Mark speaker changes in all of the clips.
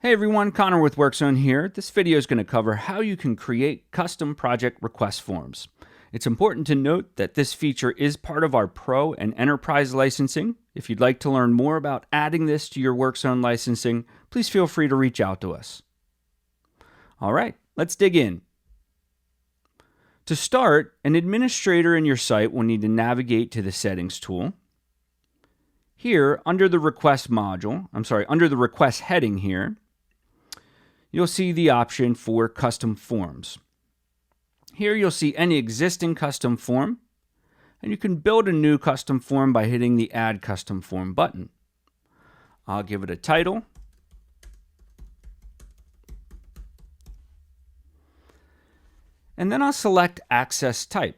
Speaker 1: Hey everyone, Connor with Workzone here. This video is going to cover how you can create custom project request forms. It's important to note that this feature is part of our Pro and Enterprise licensing. If you'd like to learn more about adding this to your Workzone licensing, please feel free to reach out to us. All right, let's dig in. To start, an administrator in your site will need to navigate to the Settings tool. Here, under the request heading here, you'll see the option for custom forms. Here you'll see any existing custom form, and you can build a new custom form by hitting the Add Custom Form button. I'll give it a title. And then I'll select Access Type.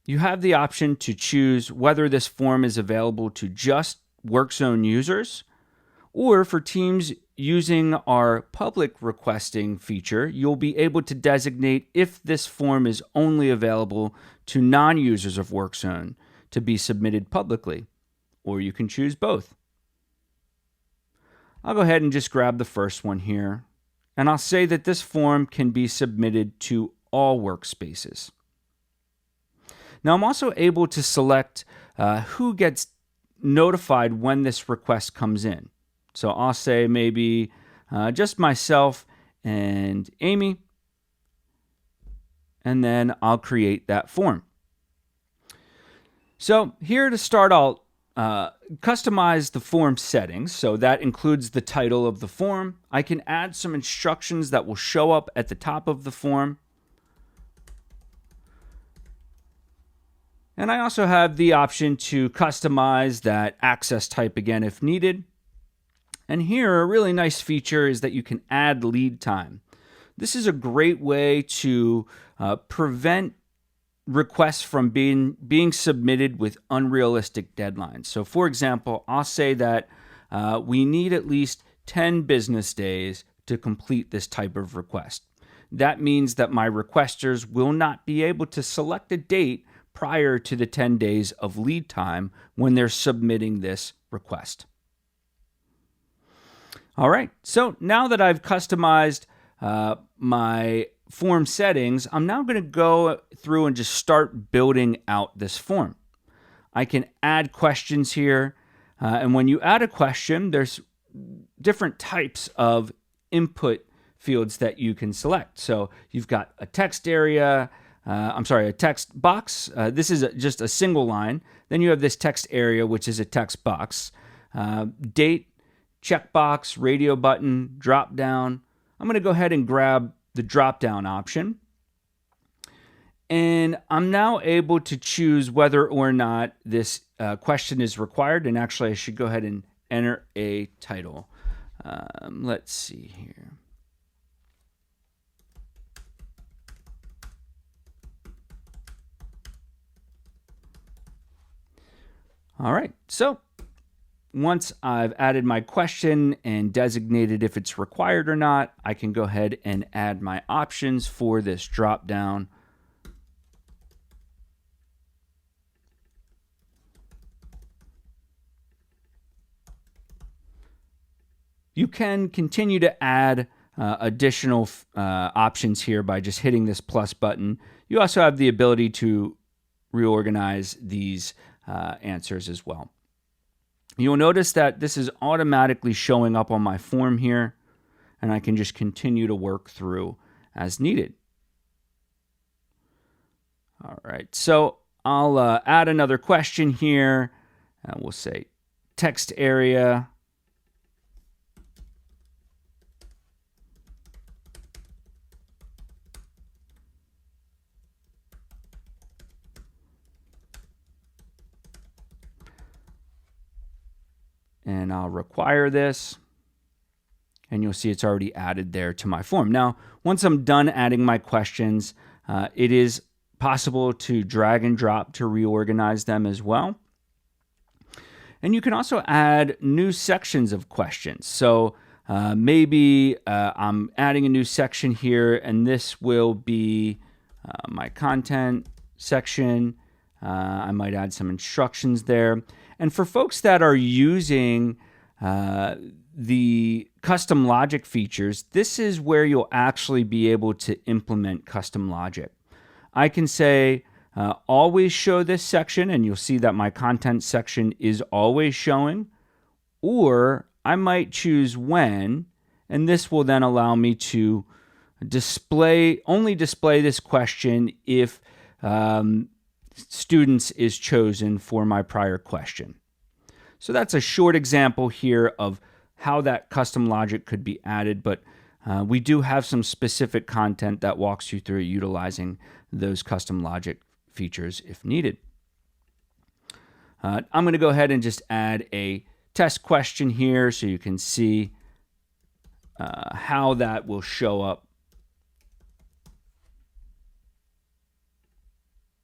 Speaker 1: You have the option to choose whether this form is available to just Workzone users, or for teams using our public requesting feature, you'll be able to designate if this form is only available to non-users of Workzone to be submitted publicly, or you can choose both. I'll go ahead and just grab the first one here, and I'll say that this form can be submitted to all workspaces. Now I'm also able to select who gets notified when this request comes in. So I'll say maybe just myself and Amy, and then I'll create that form. So here to start, I'll customize the form settings. So that includes the title of the form. I can add some instructions that will show up at the top of the form. And I also have the option to customize that access type again if needed. And here, a really nice feature is that you can add lead time. This is a great way to prevent requests from being submitted with unrealistic deadlines. So for example, I'll say that we need at least 10 business days to complete this type of request. That means that my requesters will not be able to select a date prior to the 10 days of lead time when they're submitting this request. All right, so now that I've customized my form settings, I'm now going to go through and just start building out this form. I can add questions here, and when you add a question, there's different types of input fields that you can select. So you've got a text area, a text box. This is just a single line. Then you have this text area, which is a text box. Date, checkbox, radio button, drop down. I'm going to go ahead and grab the drop down option. And I'm now able to choose whether or not this question is required. And actually, I should go ahead and enter a title. Let's see here. All right, so once I've added my question and designated if it's required or not, I can go ahead and add my options for this drop down. You can continue to add additional options here by just hitting this plus button. You also have the ability to reorganize these answers as well. You'll notice that this is automatically showing up on my form here, and I can just continue to work through as needed. All right, so I'll add another question here. We'll say text area. And I'll require this, and you'll see it's already added there to my form. Now, once I'm done adding my questions, it is possible to drag and drop to reorganize them as well. And you can also add new sections of questions. So maybe I'm adding a new section here, and this will be my content section. I might add some instructions there. And for folks that are using the custom logic features, this is where you'll actually be able to implement custom logic. I can say always show this section, and you'll see that my content section is always showing, or I might choose when, and this will then allow me to only display this question if students is chosen for my prior question. So that's a short example here of how that custom logic could be added, but we do have some specific content that walks you through utilizing those custom logic features if needed. I'm going to go ahead and just add a test question here so you can see how that will show up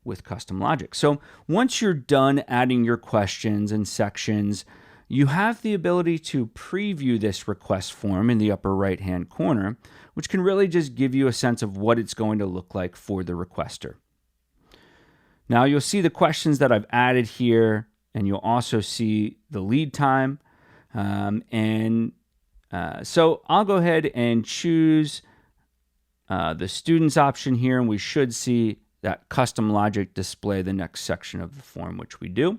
Speaker 1: with custom logic. So once you're done adding your questions and sections, you have the ability to preview this request form in the upper right-hand corner, which can really just give you a sense of what it's going to look like for the requester. Now you'll see the questions that I've added here, and you'll also see the lead time. So I'll go ahead and choose the students option here, and we should see that custom logic display the next section of the form, which we do.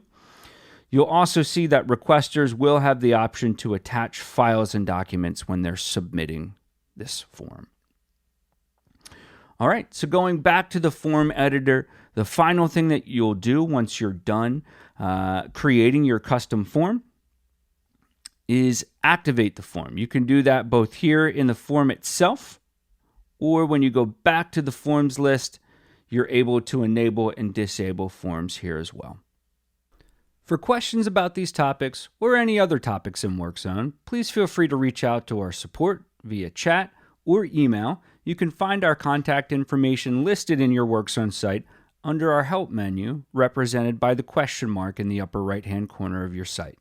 Speaker 1: You'll also see that requesters will have the option to attach files and documents when they're submitting this form. All right, so going back to the form editor, the final thing that you'll do once you're done creating your custom form is activate the form. You can do that both here in the form itself, or when you go back to the forms list, you're able to enable and disable forms here as well. For questions about these topics or any other topics in Workzone, please feel free to reach out to our support via chat or email. You can find our contact information listed in your Workzone site under our Help menu, represented by the question mark in the upper right-hand corner of your site.